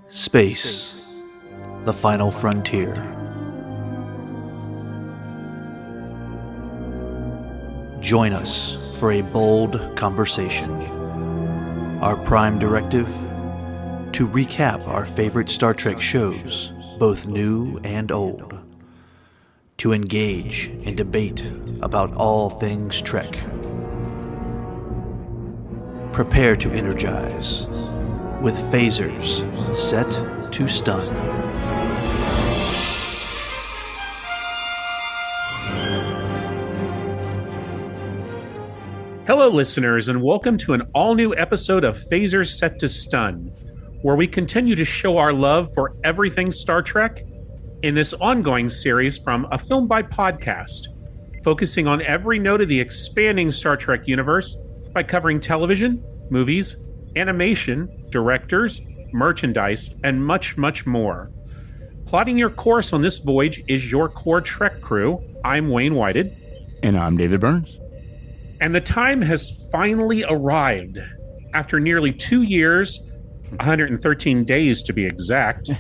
Space, the final frontier. Join us for a bold conversation. Our prime directive? To recap our favorite Star Trek shows, both new and old. To engage in debate about all things Trek. Prepare to energize with phasers set to stun. Hello, listeners, and welcome to an all-new episode of Phasers Set to Stun, where we continue to show our love for everything Star Trek in this ongoing series from A Film by Podcast, focusing on every note of the expanding Star Trek universe by covering television, movies, animation, directors, merchandise, and much, much more. Plotting your course on this voyage is your core Trek crew. I'm Wayne Whited. And I'm David Burns. And the time has finally arrived. After nearly 2 years, 113 days to be exact,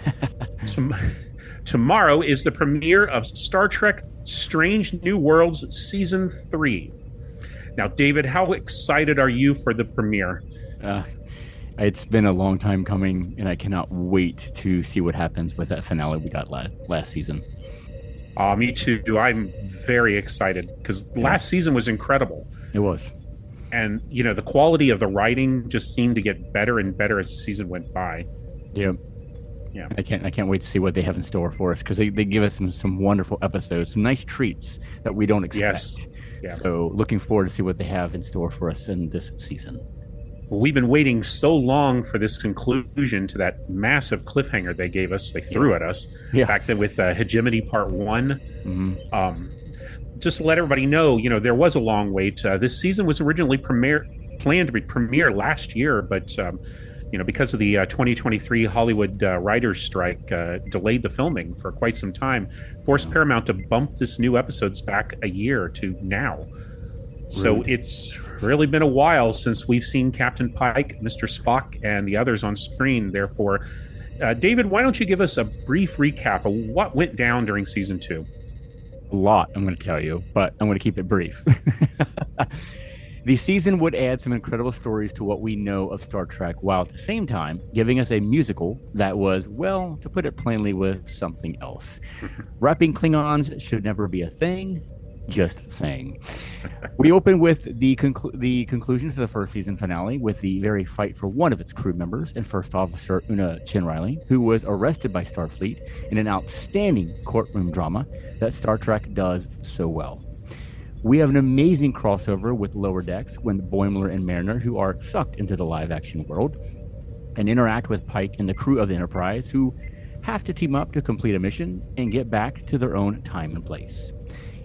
tomorrow is the premiere of Star Trek Strange New Worlds Season 3. Now, David, how excited are you for the premiere? It's been a long time coming, and I cannot wait to see what happens with that finale we got last season. Me too. I'm very excited because last season was incredible. It was. And, you know, the quality of the writing just seemed to get better and better as the season went by. Yeah. I can't wait to see what they have in store for us because they give us some wonderful episodes, some nice treats that we don't expect. Yes. Yeah. So looking forward to see what they have in store for us in this season. Well, we've been waiting so long for this conclusion to that massive cliffhanger they gave us, they threw at us back then with Hegemony Part 1. Mm-hmm. Just to let everybody know, you know, there was a long wait. This season was originally planned to be premiere last year, but, you know, because of the 2023 Hollywood writers' strike, delayed the filming for quite some time, forced Paramount to bump this new episodes back a year to now. So it's really been a while since we've seen Captain Pike, Mr. Spock, and the others on screen. Therefore, David, why don't you give us a brief recap of what went down during Season 2? A lot, I'm going to tell you, but I'm going to keep it brief. The season would add some incredible stories to what we know of Star Trek, while at the same time giving us a musical that was, well, to put it plainly, was something else. Rapping Klingons should never be a thing. Just saying. We open with the conclusion to the first season finale with the very fight for one of its crew members and First Officer Una Chin-Riley, who was arrested by Starfleet in an outstanding courtroom drama that Star Trek does so well. We have an amazing crossover with Lower Decks when Boimler and Mariner, who are sucked into the live-action world, and interact with Pike and the crew of the Enterprise, who have to team up to complete a mission and get back to their own time and place.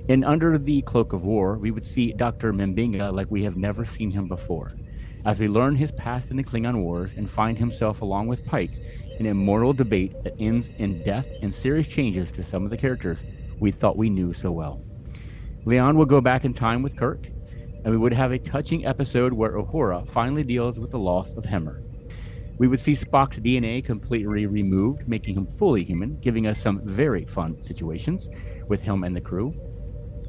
And under the cloak of war, we would see Dr. Mbinga like we have never seen him before, as we learn his past in the Klingon Wars and find himself along with Pike in a mortal debate that ends in death and serious changes to some of the characters we thought we knew so well. Leon will go back in time with Kirk, and we would have a touching episode where Uhura finally deals with the loss of Hemmer. We would see Spock's DNA completely removed, making him fully human, giving us some very fun situations with him and the crew.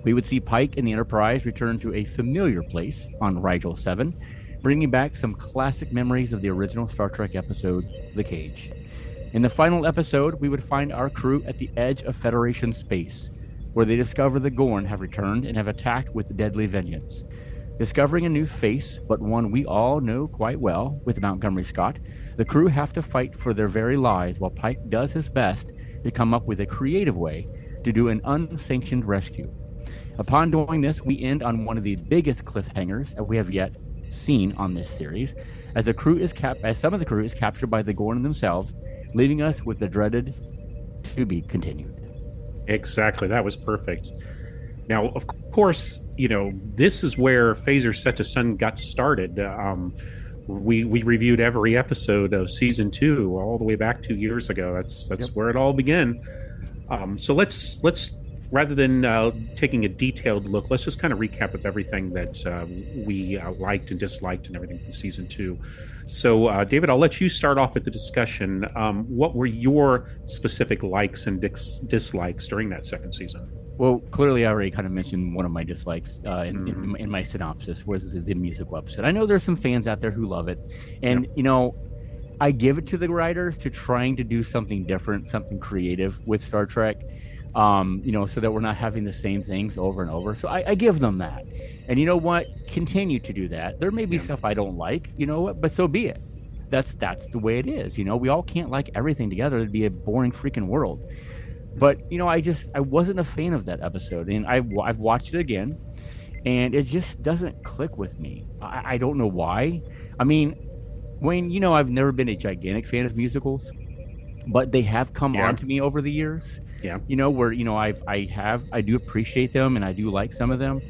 We would see Pike and the Enterprise return to a familiar place on Rigel 7, bringing back some classic memories of the original Star Trek episode, The Cage. In the final episode, we would find our crew at the edge of Federation space, where they discover the Gorn have returned and have attacked with deadly vengeance. Discovering a new face, but one we all know quite well, with Montgomery Scott, the crew have to fight for their very lives while Pike does his best to come up with a creative way to do an unsanctioned rescue. Upon doing this, we end on one of the biggest cliffhangers that we have yet seen on this series, as some of the crew is captured by the Gorn themselves, leaving us with the dreaded to be continued. Exactly, that was perfect. Now, of course, you know, this is where Phasers Set to Stun got started. We reviewed every episode of Season 2 all the way back 2 years ago. That's where it all began. So let's rather than taking a detailed look, let's just kind of recap of everything that we liked and disliked and everything from season 2. So, David, I'll let you start off with the discussion. What were your specific likes and dislikes during that second season? Well, clearly, I already kind of mentioned one of my dislikes in my synopsis was the musical episode. I know there's some fans out there who love it, and I give it to the writers to trying to do something different, something creative with Star Trek, so that we're not having the same things over and over. So I give them that, and you know what? Continue to do that. There may be stuff I don't like, but so be it. That's the way it is. We all can't like everything together. It'd be a boring freaking world. But I wasn't a fan of that episode, and I've watched it again, and it just doesn't click with me. I don't know why. I mean, Wayne, I've never been a gigantic fan of musicals, but they have come on to me over the years. Yeah. Where I do appreciate them, and I do like some of them,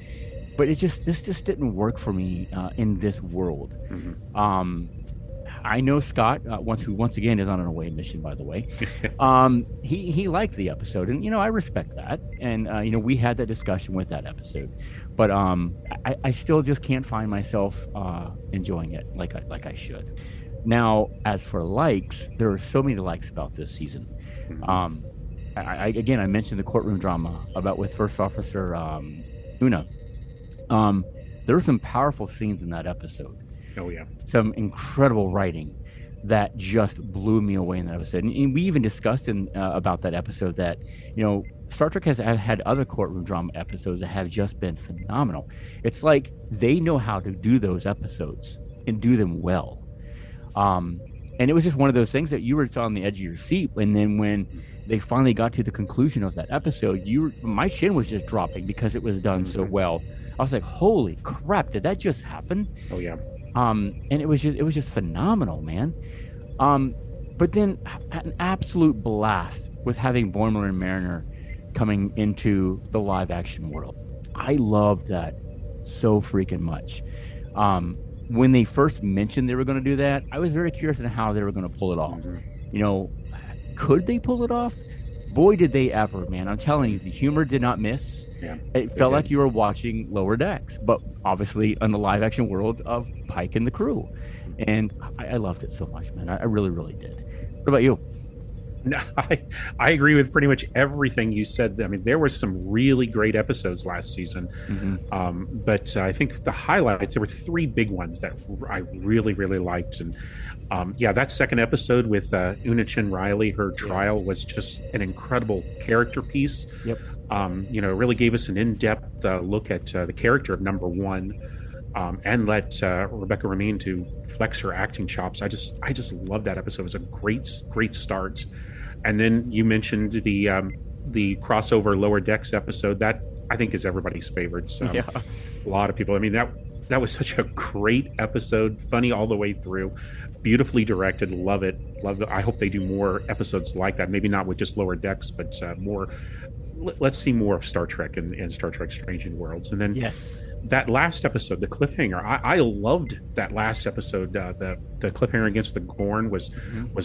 but this just didn't work for me in this world. Mm-hmm. I know Scott, who once again is on an away mission, by the way. He liked the episode, and I respect that. And we had that discussion with that episode, but I still just can't find myself enjoying it like I should. Now, as for likes, there are so many likes about this season. Mm-hmm. I mentioned the courtroom drama with First Officer Una. There were some powerful scenes in that episode. Oh, yeah. Some incredible writing that just blew me away in that episode. And we even discussed about that episode that, Star Trek has had other courtroom drama episodes that have just been phenomenal. It's like they know how to do those episodes and do them well. And it was just one of those things that you were on the edge of your seat. And then when they finally got to the conclusion of that episode, my chin was just dropping because it was done so well. I was like, holy crap, did that just happen? Oh, yeah. And it was just phenomenal, man. But then an absolute blast with having Boimler and Mariner coming into the live action world. I loved that so freaking much. When they first mentioned they were going to do that, I was very curious on how they were going to pull it off. Mm-hmm. Could they pull it off? Boy, did they ever, man. I'm telling you, the humor did not miss. Yeah, it felt like you were watching Lower Decks, but obviously in the live action world of Pike and the crew. And I loved it so much, man. I really, really did. What about you? No, I agree with pretty much everything you said. I mean, there were some really great episodes last season. Mm-hmm. But I think the highlights, there were 3 big ones that I really, really liked. And that second episode with Una Chen Riley, her trial was just an incredible character piece. Yep. It really gave us an in-depth look at the character of number 1, and let Rebecca Romijn to flex her acting chops. I just love that episode. It was a great start. And then you mentioned the crossover Lower Decks episode. That I think is everybody's favorites. A lot of people. I mean, that was such a great episode. Funny all the way through. Beautifully directed. Love it. I hope they do more episodes like that. Maybe not with just Lower Decks, but more. Let's see more of Star Trek and Star Trek Strange New Worlds. And then that last episode, the cliffhanger, I loved that last episode. The cliffhanger against the Gorn was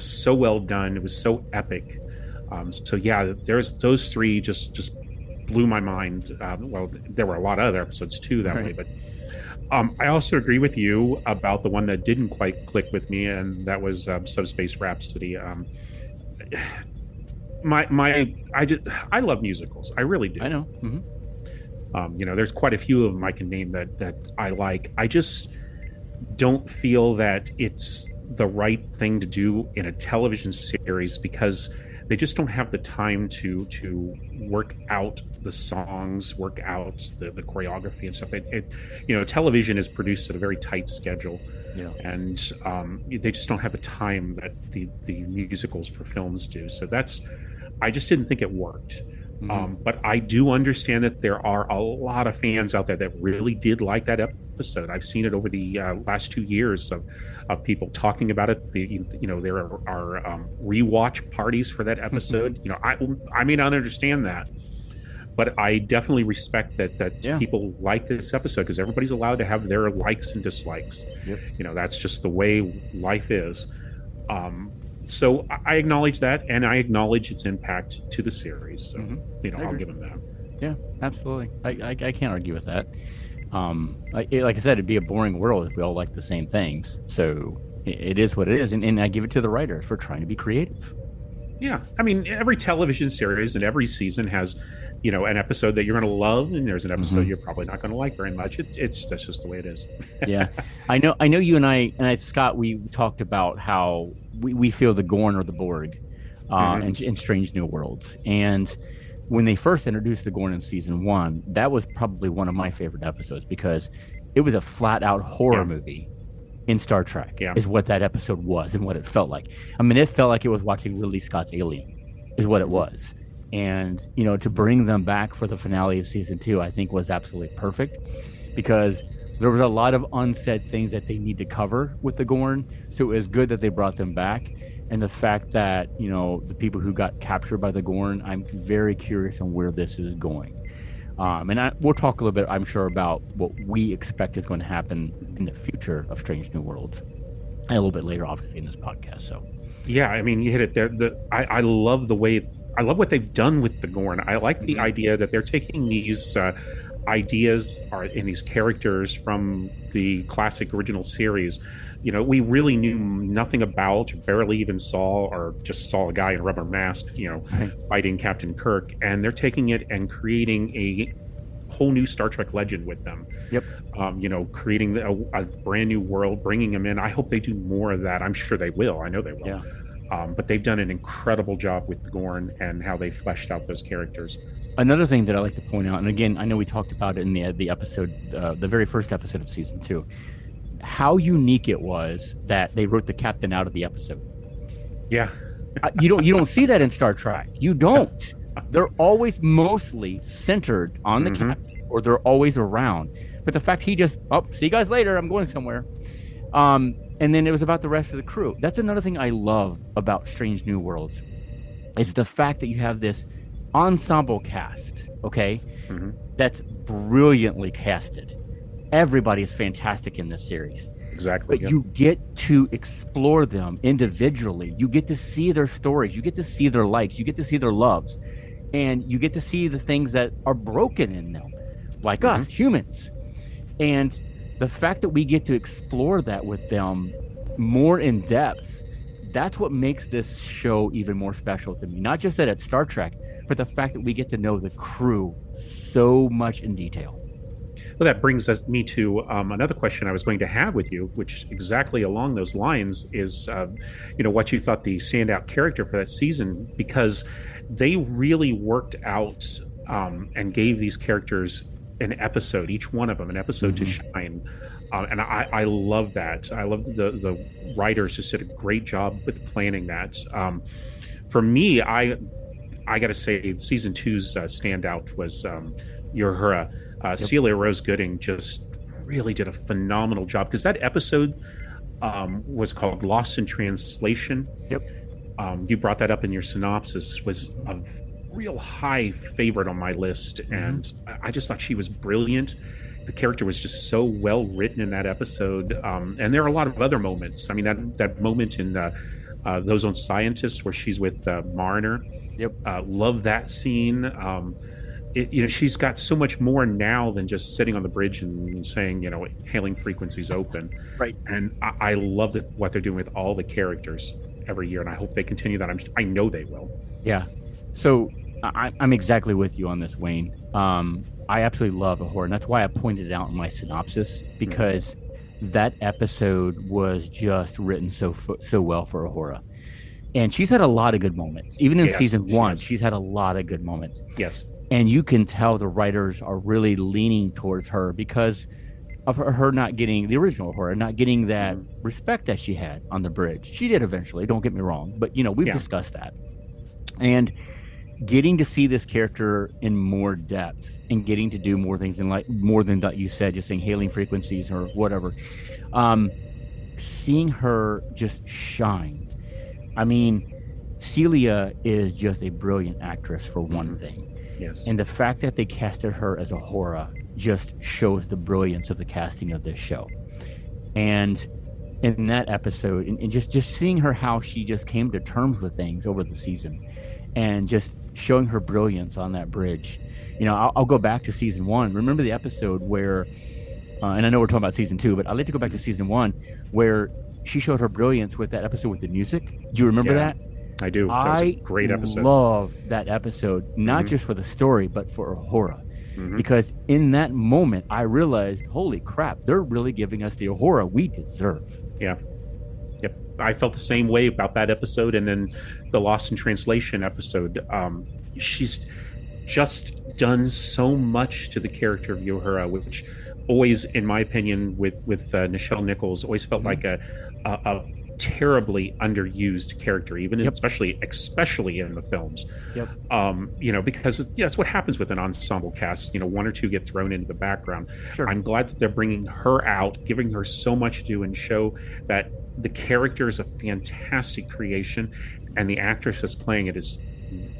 so well done. It was so epic. There's those 3 just blew my mind. There were a lot of other episodes too that way, but I also agree with you about the one that didn't quite click with me, and that was Subspace Rhapsody. I love musicals. I really do. I know. Mm-hmm. There's quite a few of them I can name that I like. I just don't feel that it's the right thing to do in a television series because they just don't have the time to work out the songs, work out the choreography and stuff. Television is produced at a very tight schedule. Yeah. And they just don't have the time that the musicals for films do. So I just didn't think it worked. Mm-hmm. But I do understand that there are a lot of fans out there that really did like that episode. I've seen it over the last 2 years of people talking about it. There are rewatch parties for that episode. I may not understand that, but I definitely respect that people like this episode because everybody's allowed to have their likes and dislikes. Yep. That's just the way life is. So I acknowledge that, and I acknowledge its impact to the series. So, I'll give them that. Yeah, absolutely. I can't argue with that. Like I said, it'd be a boring world if we all like the same things. So it is what it is, and I give it to the writers for trying to be creative. Yeah, I mean, every television series and every season has, an episode that you're going to love, and there's an episode Mm-hmm. you're probably not going to like very much. That's just the way it is. Yeah, I know you and Scott, we talked about how we feel the Gorn or the Borg, Mhm. in Strange New Worlds, and when they first introduced the Gorn in season one, that was probably one of my favorite episodes because it was a flat out horror Yeah, movie in Star Trek, yeah. is what that episode was and what it felt like. I mean, it felt like it was watching Ridley Scott's Alien, is what it Mhm. was. And, to bring them back for the finale of season two, I think was absolutely perfect because there was a lot of unsaid things that they need to cover with the Gorn. So it was good that they brought them back. And the fact that, the people who got captured by the Gorn, I'm very curious on where this is going. And we'll talk a little bit, I'm sure, about what we expect is going to happen in the future of Strange New Worlds, and a little bit later, obviously, in this podcast. So, Yeah, I mean, you hit it there. I love the way, I love what they've done with the Gorn. I like the idea that they're taking these ideas in these characters from the classic original series. We really knew nothing about, barely even saw, or just saw a guy in a rubber mask, right. fighting Captain Kirk. And they're taking it and creating a whole new Star Trek legend with them. Yep. Creating a brand new world, bringing them in. I hope they do more of that. I'm sure they will. I know they will. Yeah. But they've done an incredible job with the Gorn and how they fleshed out those characters. Another thing that I like to point out, and again, I know we talked about it in the episode, the very first episode of season two, how unique it was that they wrote the captain out of the episode. Yeah. You don't see that in Star Trek. You don't. They're always mostly centered on the captain, or they're always around. But the fact he just, see you guys later, I'm going somewhere. And then it was about the rest of the crew. That's another thing I love about Strange New Worlds, is the fact that you have this ensemble cast, okay, that's brilliantly casted. Everybody is fantastic in this series. Exactly. But you get to explore them individually. You get to see their stories. You get to see their likes. You get to see their loves. And you get to see the things that are broken in them, like us, humans. And the fact that we get to explore that with them more in depth, that's what makes this show even more special to me. Not just that it's Star Trek, but the fact that we get to know the crew so much in detail. Well, that brings me to another question I was going to have with you, which exactly along those lines is, what you thought the standout character for that season, because they really worked out and gave these characters an episode, each one of them, an episode to shine. And I love that. I love the writers just did a great job with planning that. For me, I got to say, season two's standout was Uhura. Celia Rose Gooding just really did a phenomenal job, because that episode was called Lost in Translation. Yep. You brought that up in your synopsis, was a real high favorite on my list, and I just thought she was brilliant. The character was just so well written in that episode, and there are a lot of other moments. I mean, that moment in Those Own Scientists where she's with Mariner. Yep. Love that scene. She's got so much more now than just sitting on the bridge and saying, hailing frequencies open. Right. And I love what they're doing with all the characters every year, and I hope they continue that. I know they will. Yeah. So I'm exactly with you on this, Wayne. I absolutely love Uhura, and that's why I pointed it out in my synopsis, because that episode was just written so well for Uhura. And she's had a lot of good moments. Even in season one, she's had a lot of good moments. Yes. And you can tell the writers are really leaning towards her because of her not getting the original Uhura, not getting that respect that she had on the bridge. She did eventually, don't get me wrong, but we've discussed that. And getting to see this character in more depth and getting to do more things, more than that you said, just saying hailing frequencies or whatever, seeing her just shine. I mean, Celia is just a brilliant actress, for one thing. Yes. And the fact that they casted her as Uhura just shows the brilliance of the casting of this show. And in that episode, and just seeing her, how she just came to terms with things over the season, and just showing her brilliance on that bridge. I'll go back to season 1. Remember the episode where, and I know we're talking about season 2, but I'd like to go back to season 1 where she showed her brilliance with that episode with the music. Do you remember that? I do. That was a great episode. I love that episode, not just for the story, but for Uhura. Because in that moment, I realized, holy crap, they're really giving us the Uhura we deserve. Yeah. Yep. I felt the same way about that episode. And then the Lost in Translation episode. She's just done so much to the character of Uhura, which always, in my opinion, with Nichelle Nichols, always felt like a terribly underused character, even especially in the films. Because that's what happens with an ensemble cast. One or two get thrown into the background. Sure. I'm glad that they're bringing her out, giving her so much to do, and show that the character is a fantastic creation, and the actress that's playing it is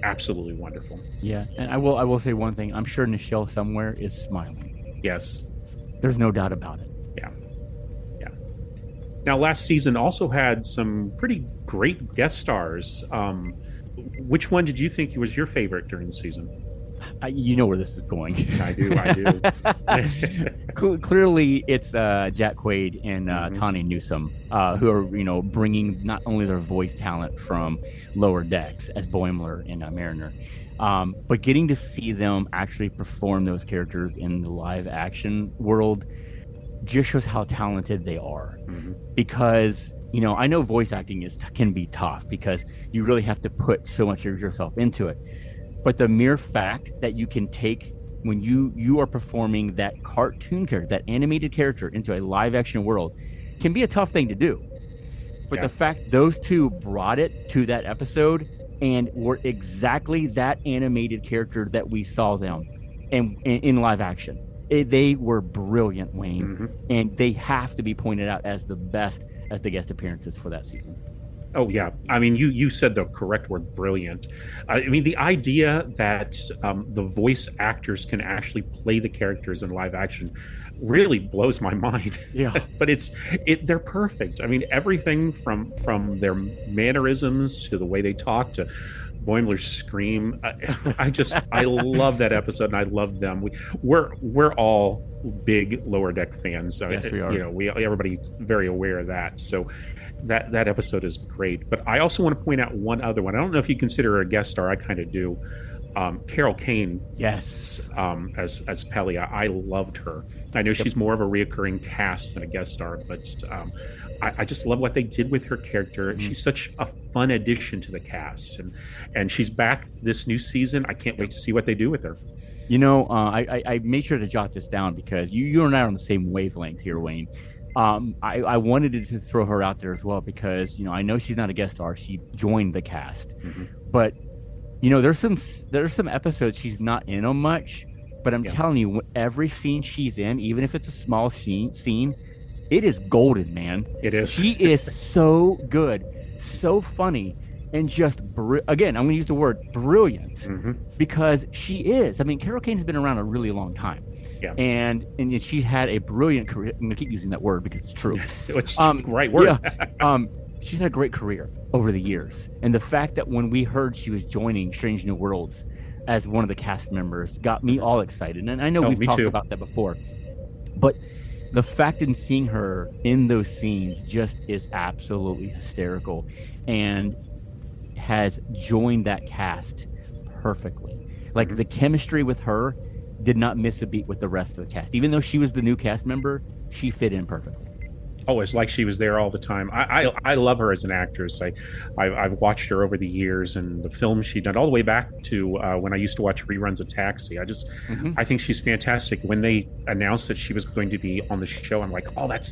absolutely wonderful. Yeah, and I will say one thing. I'm sure Nichelle somewhere is smiling. Yes, there's no doubt about it. Yeah. Now, last season also had some pretty great guest stars. Which one did you think was your favorite during the season? You know where this is going. I do. Clearly, it's Jack Quaid and Tawny Newsome, who are bringing not only their voice talent from Lower Decks as Boimler and Mariner, but getting to see them actually perform those characters in the live action world just shows how talented they are. Because I know voice acting can be tough because you really have to put so much of yourself into it. But the mere fact that you can take when you are performing that cartoon character, that animated character, into a live action world can be a tough thing to do. But the fact those two brought it to that episode and were exactly that animated character that we saw them in live action. They were brilliant, Wayne, and they have to be pointed out as the best as the guest appearances for that season. Oh, yeah. I mean, you said the correct word, brilliant. I mean, the idea that the voice actors can actually play the characters in live action really blows my mind. Yeah. But they're perfect. I mean, everything from their mannerisms to the way they talk to Boimler's scream. I love that episode, and I love them. We're all big Lower Deck fans. Yes, we are. Everybody's very aware of that. So that episode is great. But I also want to point out one other one. I don't know if you consider her a guest star. I kind of do. Carol Kane. Yes. As Pelia. I loved her. I know she's more of a reoccurring cast than a guest star, but I just love what they did with her character. She's such a fun addition to the cast, and she's back this new season. I can't wait to see what they do with her. I made sure to jot this down because you and I are on the same wavelength here, Wayne. I wanted to throw her out there as well because I know she's not a guest star. She joined the cast, but there's some episodes she's not in on much. But I'm telling you, every scene she's in, even if it's a small scene, it is golden, man. It is. She is so good, so funny, and just again, I'm going to use the word brilliant because she is. I mean, Carol Kane's been around a really long time. Yeah. And she's had a brilliant career. I'm going to keep using that word because it's true. It's the right word. Yeah. She's had a great career over the years. And the fact that when we heard she was joining Strange New Worlds as one of the cast members got me all excited. And I know we've talked about that before. But the fact in seeing her in those scenes just is absolutely hysterical and has joined that cast perfectly. Like the chemistry with her did not miss a beat with the rest of the cast. Even though she was the new cast member, she fit in perfectly. Oh, it's like she was there all the time. I love her as an actress. I've watched her over the years and the films she's done, all the way back to when I used to watch reruns of Taxi. I think she's fantastic. When they announced that she was going to be on the show, I'm like, oh, that's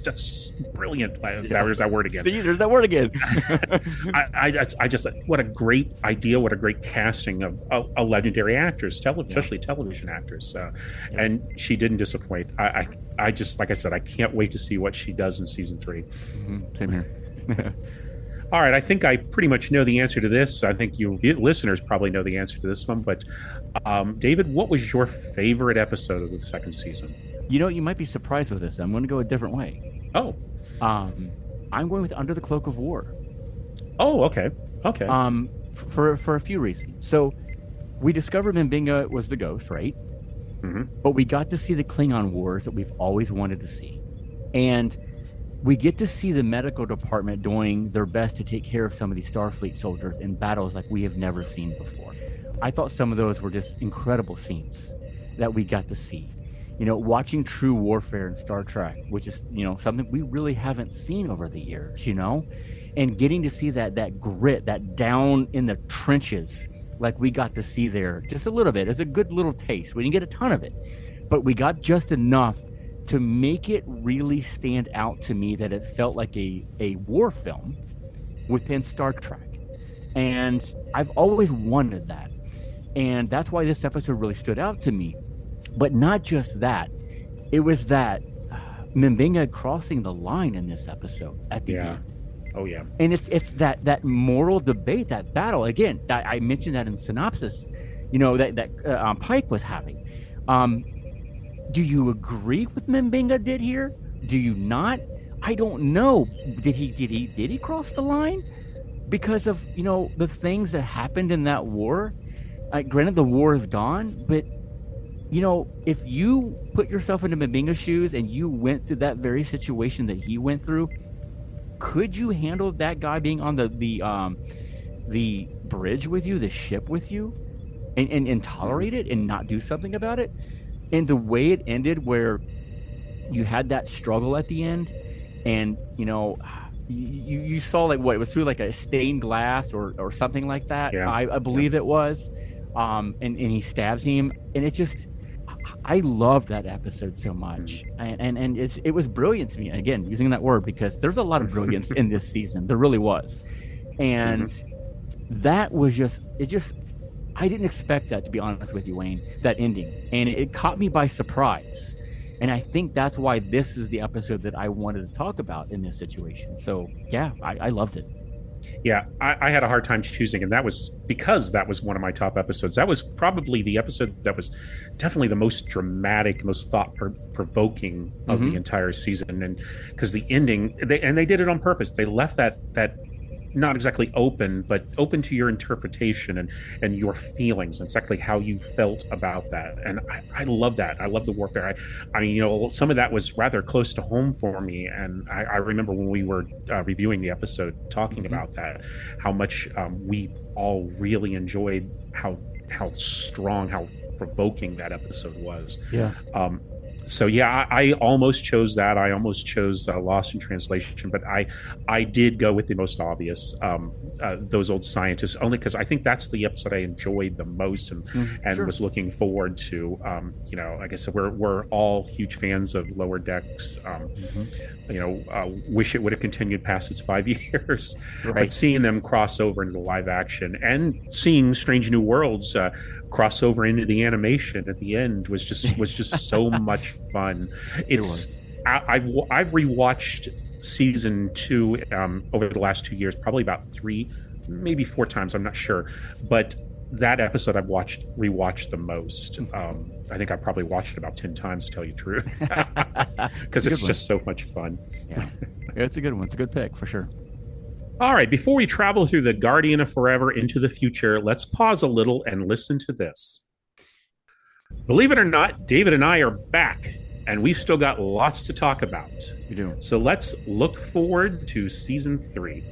brilliant. There's that word again. See, there's that word again. I just what a great idea, what a great casting of a legendary actress, especially television actress. And she didn't disappoint. I just, like I said, I can't wait to see what she does in season 3. Same here. All right, I think I pretty much know the answer to this. I think you listeners probably know the answer to this one. But David, what was your favorite episode of the second season? You might be surprised with this. I'm going to go a different way. Oh. I'm going with Under the Cloak of War. Oh, okay. For a few reasons. So we discovered Mbinga was the ghost, right? But we got to see the Klingon wars that we've always wanted to see. And we get to see the medical department doing their best to take care of some of these Starfleet soldiers in battles like we have never seen before. I thought some of those were just incredible scenes that we got to see. You know, watching true warfare in Star Trek, which is, you know, something we really haven't seen over the years, you know, and getting to see that grit, that down in the trenches, like we got to see there just a little bit. It's a good little taste. We didn't get a ton of it, but we got just enough to make it really stand out to me that it felt like a war film within Star Trek. And I've always wanted that. And that's why this episode really stood out to me. But not just that. It was that Mbinga crossing the line in this episode at the end. Oh, yeah. And it's that moral debate, that battle. Again, I mentioned that in synopsis, you know, that Pike was having. Do you agree with Mbinga did here? Do you not? I don't know. Did he cross the line because of, you know, the things that happened in that war? Granted, the war is gone, but you know, if you put yourself into Mbinga's shoes and you went through that very situation that he went through, could you handle that guy being on the bridge with you, the ship with you, and tolerate it and not do something about it? And the way it ended, where you had that struggle at the end, and you know, you saw like what it was through like a stained glass or something like that. Yeah. I believe it was, and he stabs him, and it's just. I loved that episode so much, and it was brilliant to me. Again, using that word because there's a lot of brilliance in this season. There really was, and that was I didn't expect that, to be honest with you, Wayne. That ending, and it caught me by surprise, and I think that's why this is the episode that I wanted to talk about in this situation. So yeah, I loved it. Yeah, I had a hard time choosing, and that was because that was one of my top episodes. That was probably the episode that was definitely the most dramatic, most thought-provoking of the entire season. And because the ending, they did it on purpose. They left that not exactly open, but open to your interpretation and your feelings, exactly how you felt about that. And I love that. I love the warfare. I mean, you know, some of that was rather close to home for me. And I remember when we were reviewing the episode, talking about that, how much we all really enjoyed how strong, how provoking that episode was. Yeah. So yeah, I almost chose that. I almost chose Lost in Translation, but I did go with the most obvious, those old scientists, only because I think that's the episode I enjoyed the most and sure. was looking forward to. You know, like I said, we're all huge fans of Lower Decks. You know, wish it would have continued past its 5 years, right. But seeing them cross over into the live action and seeing Strange New Worlds cross over into the animation at the end was just so much fun. I've rewatched season 2 over the last 2 years, probably about 3, maybe 4 times. I'm not sure, but that episode I've rewatched the most. I think I probably watched it about 10 times, to tell you the truth, because it's just so much fun. Yeah, it's a good one. It's a good pick for sure. All right, before we travel through the Guardian of Forever into the future, let's pause a little and listen to this. Believe it or not, David and I are back, and we've still got lots to talk about. We do. So let's look forward to Season 3.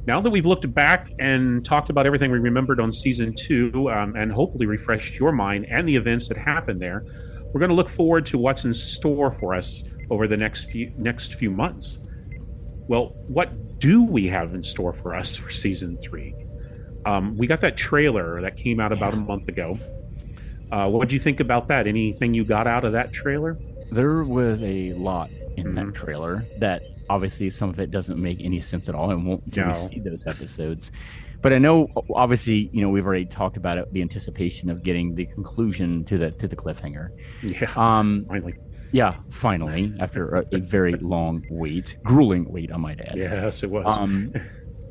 Now that we've looked back and talked about everything we remembered on Season 2, and hopefully refreshed your mind and the events that happened there, we're going to look forward to what's in store for us over the next few months. Well, what do we have in store for us for Season 3? We got that trailer that came out about a month ago. What did you think about that? Anything you got out of that trailer? There was a lot in that trailer that obviously some of it doesn't make any sense at all and won't until we see those episodes. But I know, obviously, you know, we've already talked about it, the anticipation of getting the conclusion to the cliffhanger. Yeah, finally. Yeah, finally, after a very long wait, grueling wait, I might add. Yes, it was.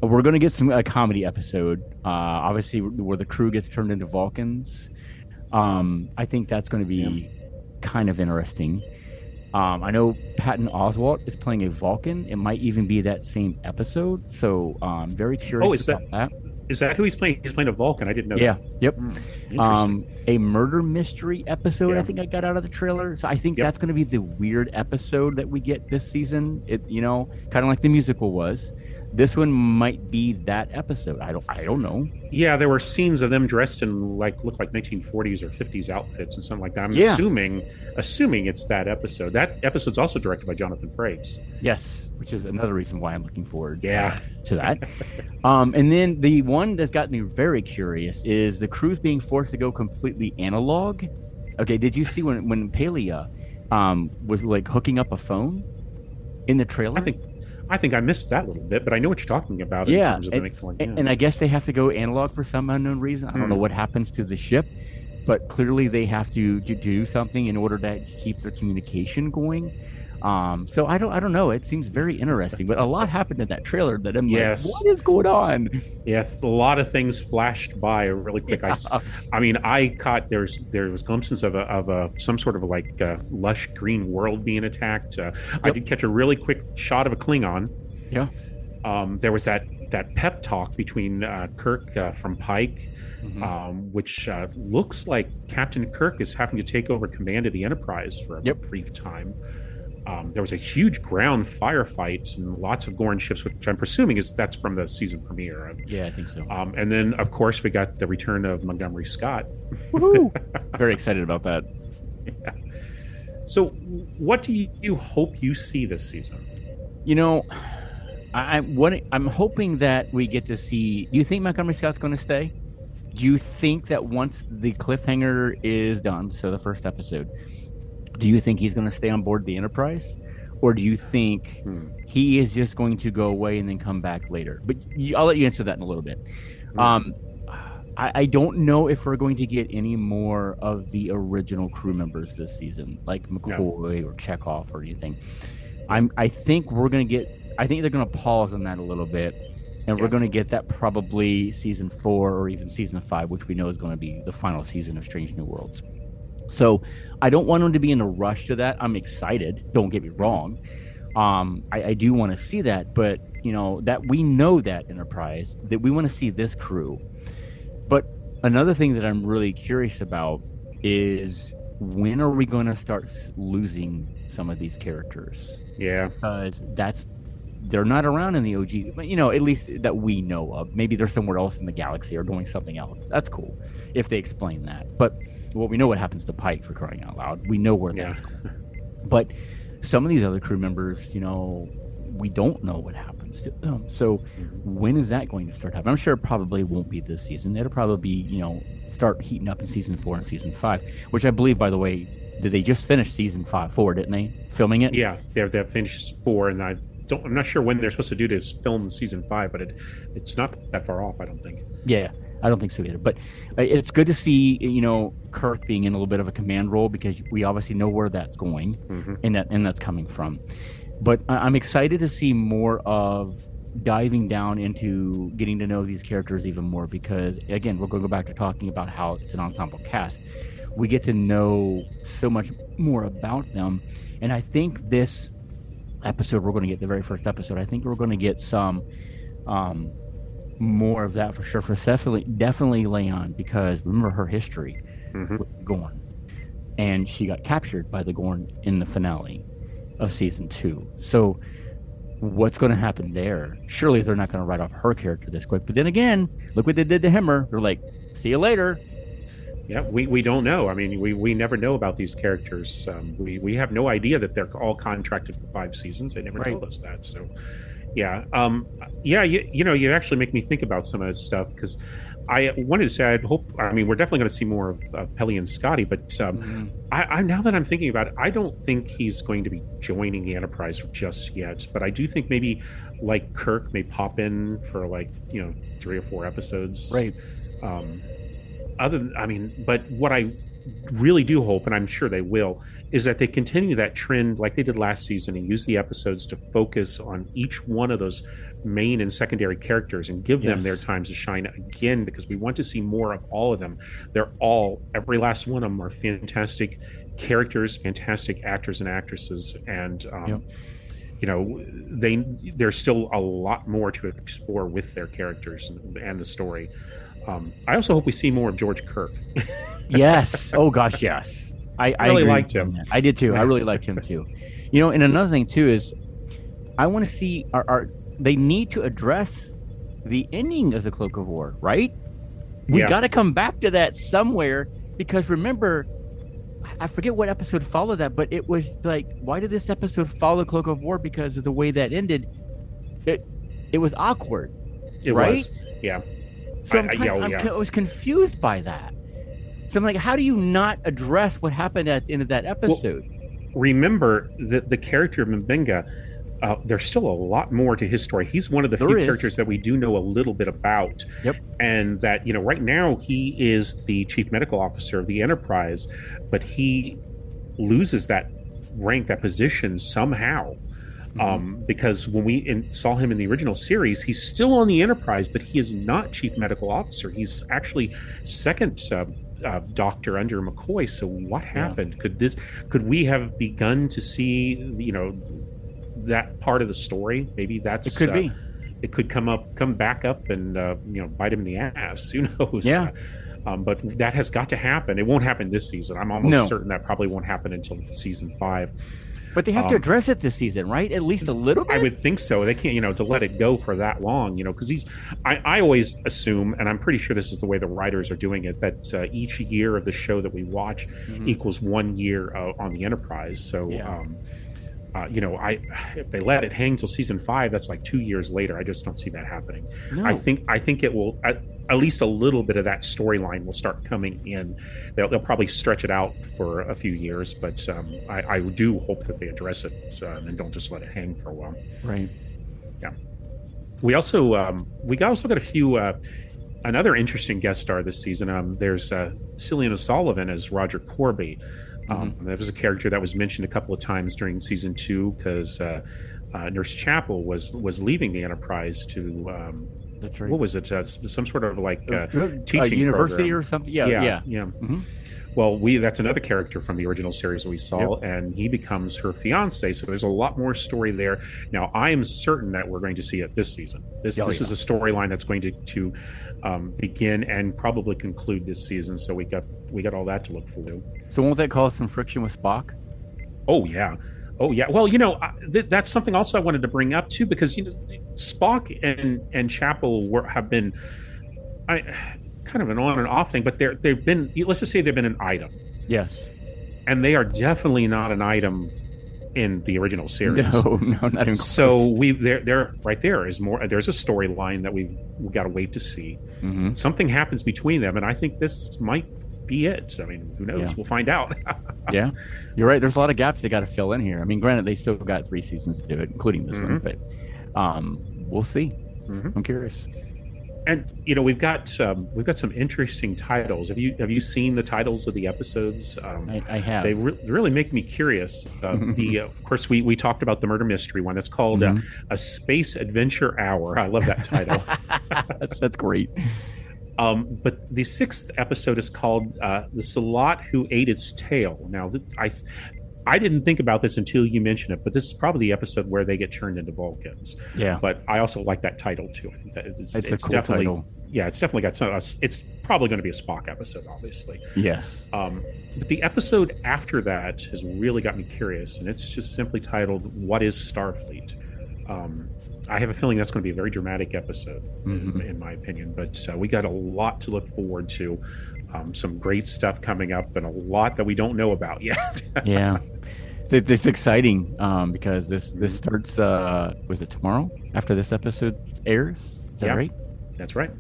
We're going to get a comedy episode, obviously, where the crew gets turned into Vulcans. I think that's going to be kind of interesting. I know Patton Oswalt is playing a Vulcan. It might even be that same episode. So I'm very curious about that. Is that who he's playing? He's playing a Vulcan. I didn't know Yeah. that. Yep. Interesting. A murder mystery episode. Yeah. I think I got out of the trailer. So I think Yep. that's going to be the weird episode that we get this season. Kind of like the musical was. This one might be that episode. I don't know. Yeah, there were scenes of them dressed in look like 1940s or 50s outfits and something like that. I'm Yeah. assuming it's that episode. That episode's also directed by Jonathan Frakes. Yes, which is another reason why I'm looking forward Yeah. to that. And then the one that's got me very curious is the crew's being forced to go completely analog. Okay, did you see when Palia was like hooking up a phone in the trailer? I think I missed that little bit, but I know what you're talking about in terms of and I guess they have to go analog for some unknown reason. I don't know what happens to the ship, but clearly they have to do something in order to keep their communication going. So I don't know. It seems very interesting, but a lot happened in that trailer that I'm like, what is going on? Yes, a lot of things flashed by really quick. Yeah. I caught there was glimpses of some sort of lush green world being attacked. I did catch a really quick shot of a Klingon. Yeah. There was that pep talk between Kirk from Pike, which looks like Captain Kirk is having to take over command of the Enterprise for a brief time. There was a huge ground firefight and lots of Gorn ships, which I'm presuming that's from the season premiere. Yeah, I think so. And then, of course, we got the return of Montgomery Scott. Woohoo! Very excited about that. Yeah. So, what do you hope you see this season? I'm hoping that we get to see. Do you think Montgomery Scott's going to stay? Do you think that once the cliffhanger is done, so the first episode, do you think he's going to stay on board the Enterprise? Or do you think he is just going to go away and then come back later? But I'll let you answer that in a little bit. I don't know if we're going to get any more of the original crew members this season, like McCoy or Chekhov or anything. I think they're going to pause on that a little bit. And we're going to get that probably season 4 or even season 5, which we know is going to be the final season of Strange New Worlds. So I don't want them to be in a rush to that. I'm excited. Don't get me wrong. I do want to see that, but that we know that Enterprise, that we want to see this crew. But another thing that I'm really curious about is when are we going to start losing some of these characters? Yeah, because they're not around in the OG, but at least that we know of. Maybe they're somewhere else in the galaxy or doing something else. That's cool if they explain that. But we know what happens to Pike, for crying out loud. We know where that's going. But some of these other crew members, we don't know what happens to them. So when is that going to start happening? I'm sure it probably won't be this season. It'll probably be, start heating up in season 4 and season 5, which I believe, by the way, did they just finish season 4, didn't they? Filming it? Yeah, they've finished 4, and I'm not sure when they're supposed to do to film season 5, but it's not that far off, I don't think. Yeah, I don't think so either. But it's good to see, Kirk being in a little bit of a command role, because we obviously know where that's going and that's coming from. But I'm excited to see more of diving down into getting to know these characters even more, because, again, we're going to go back to talking about how it's an ensemble cast. We get to know so much more about them. And I think this episode, we're going to get the very first episode, I think we're going to get some more of that for sure. For definitely Leon, because remember her history with Gorn, and she got captured by the Gorn in the finale of season 2. So what's going to happen there? Surely they're not going to write off her character this quick. But then again, look what they did to Hemmer. They're like, see you later. Yeah, we don't know. I mean, we never know about these characters. We have no idea that they're all contracted for 5 seasons. They never told us that. So, yeah, you actually make me think about some of this stuff, because I wanted to say we're definitely going to see more of Peli and Scotty, but I now that I'm thinking about it, I don't think he's going to be joining the Enterprise just yet. But I do think maybe like Kirk may pop in for 3 or 4 episodes, right? But what I really do hope, and I'm sure they will, is that they continue that trend like they did last season and use the episodes to focus on each one of those main and secondary characters and give them their times to shine again, because we want to see more of all of them. Every last one of them are fantastic characters, fantastic actors and actresses, and there's still a lot more to explore with their characters and the story. I also hope we see more of George Kirk. Yes. Oh gosh, yes. I really agree liked with you on him. that. I did too. I really liked him too. And another thing too is I want to see they need to address the ending of the Cloak of War, right? We got to come back to that somewhere, because remember, I forget what episode followed that, but it was like, why did this episode follow Cloak of War? Because of the way that ended. It was awkward. It right? was. Yeah. So I was confused by that. So I'm like, how do you not address what happened at the end of that episode? Well, remember that the character of M'Benga, there's still a lot more to his story. He's one of the few characters that we do know a little bit about. Yep. And that, right now he is the chief medical officer of the Enterprise, but he loses that rank, that position somehow. Because when we saw him in the original series, he's still on the Enterprise, but he is not chief medical officer. He's actually second doctor under McCoy. So what happened? Could we have begun to see, that part of the story? Maybe that's it could be. It could come back up and bite him in the ass. Who knows? Yeah. But that has got to happen. It won't happen this season. I'm almost certain that probably won't happen until season 5. But they have to address it this season, right? At least a little bit? I would think so. They can't, to let it go for that long, because I always assume, and I'm pretty sure this is the way the writers are doing it, that each year of the show that we watch equals 1 year on the Enterprise. So, if they let it hang till season 5, that's like 2 years later. I just don't see that happening. No. I think it will, at least a little bit of that storyline will start coming in. They'll probably stretch it out for a few years, but I do hope that they address it and don't just let it hang for a while. Right. Yeah. We also got a few. Another interesting guest star this season. There's Cillian O'Sullivan as Roger Corby. That was a character that was mentioned a couple of times during season 2 because Nurse Chapel was leaving the Enterprise to. That's right. What was it? Some sort of like teaching university program. or something. Yeah. Mm-hmm. Well, that's another character from the original series that we saw, and he becomes her fiance. So there's a lot more story there. Now, I am certain that we're going to see it this season. This is a storyline that's going to begin and probably conclude this season. So we got all that to look forward to. So won't that cause some friction with Spock? Oh yeah. Well, that's something also I wanted to bring up too, because Spock and Chapel have been kind of an on and off thing, but they've been, let's just say they've been an item. Yes. And they are definitely not an item in the original series. No, not even close. So they're right there is more. There's a storyline that we got to wait to see. Something happens between them, and I think this might be it. I mean, who knows? Yeah. We'll find out. Yeah, you're right. There's a lot of gaps they got to fill in here. I mean, granted, they still got 3 seasons to do it, including this one, but we'll see. I'm curious. And we've got some interesting titles. Have you seen the titles of the episodes? I have. They really make me curious. Of course, we talked about the murder mystery one. It's called A Space Adventure Hour. I love that title. That's great. But the 6th episode is called The Salat Who Ate Its Tail. Now, I didn't think about this until you mentioned it, but this is probably the episode where they get turned into Vulcans. Yeah. But I also like that title too. I think that it's a cool definitely title. Yeah, it's definitely got some. It's probably going to be a Spock episode, obviously. Yes. But the episode after that has really got me curious, and it's just simply titled "What is Starfleet?" I have a feeling that's going to be a very dramatic episode, in my opinion. But we got a lot to look forward to. Some great stuff coming up, and a lot that we don't know about yet. Yeah. It's exciting because this starts. Was it tomorrow after this episode airs? Is that right? That's right.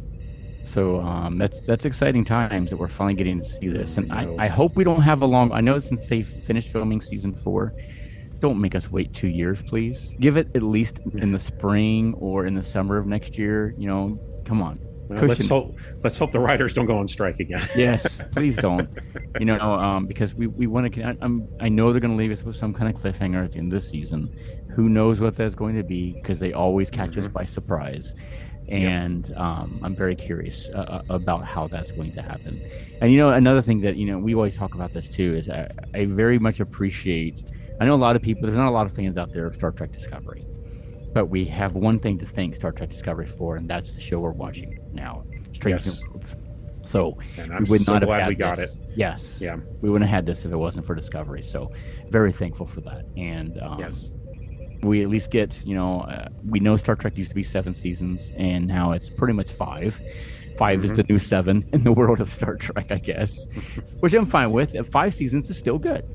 So that's exciting times that we're finally getting to see this, and I hope we don't have a long. I know since they finished filming season 4, don't make us wait 2 years, please. Give it at least in the spring or in the summer of next year. Come on. Well, let's hope the writers don't go on strike again. Yes, please don't. Because we want to. I know they're going to leave us with some kind of cliffhanger at the end of the season. Who knows what that's going to be? Because they always catch us by surprise, and I'm very curious about how that's going to happen. And another thing that we always talk about this too is I very much appreciate I know a lot of people, there's not a lot of fans out there of Star Trek Discovery, but we have one thing to thank Star Trek Discovery for, and that's the show we're watching now, Strange New Worlds. So and I'm so glad we got it. Yes. Yeah. We wouldn't have had this if it wasn't for Discovery. So very thankful for that. And yes, we at least get, we know Star Trek used to be 7 seasons, and now it's pretty much 5. 5 is the new 7 in the world of Star Trek, I guess, which I'm fine with. 5 seasons is still good.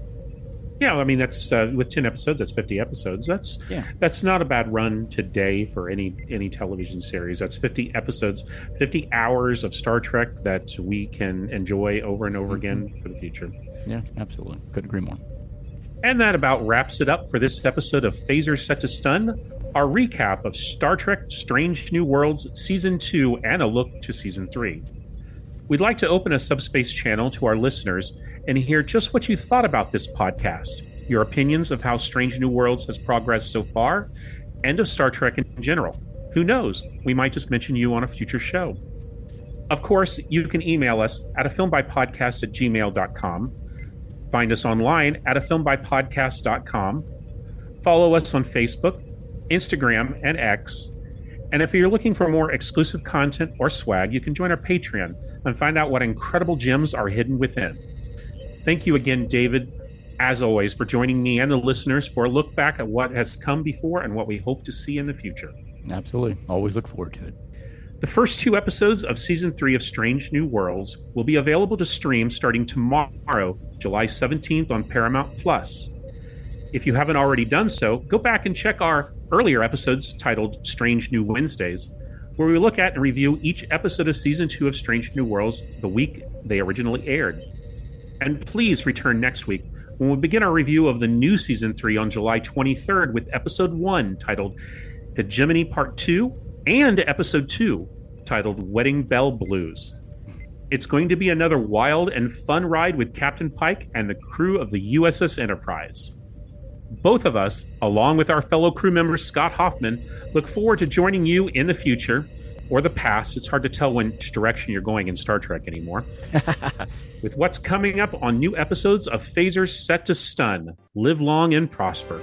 Yeah, I mean, that's with 10 episodes, that's 50 episodes. That's not a bad run today for any television series. That's 50 episodes, 50 hours of Star Trek that we can enjoy over and over again for the future. Yeah, absolutely. Couldn't agree more. And that about wraps it up for this episode of Phasers Set to Stun, our recap of Star Trek Strange New Worlds Season 2 and a look to Season 3. We'd like to open a subspace channel to our listeners and hear just what you thought about this podcast, your opinions of how Strange New Worlds has progressed so far, and of Star Trek in general. Who knows? We might just mention you on a future show. Of course, you can email us at afilmbypodcast@gmail.com. Find us online at afilmbypodcast.com. Follow us on Facebook, Instagram, and X. And if you're looking for more exclusive content or swag, you can join our Patreon and find out what incredible gems are hidden within. Thank you again, David, as always, for joining me and the listeners for a look back at what has come before and what we hope to see in the future. Absolutely. Always look forward to it. The first 2 episodes of Season 3 of Strange New Worlds will be available to stream starting tomorrow, July 17th on Paramount+. If you haven't already done so, go back and check our earlier episodes titled Strange New Wednesdays, where we look at and review each episode of Season 2 of Strange New Worlds the week they originally aired. And please return next week when we begin our review of the new Season 3 on July 23rd with Episode 1 titled Hegemony Part 2 and Episode 2 titled Wedding Bell Blues. It's going to be another wild and fun ride with Captain Pike and the crew of the USS Enterprise. Both of us, along with our fellow crew member Scott Hoffman, look forward to joining you in the future, or the past. It's hard to tell which direction you're going in Star Trek anymore. With what's coming up on new episodes of Phasers Set to Stun. Live long and prosper.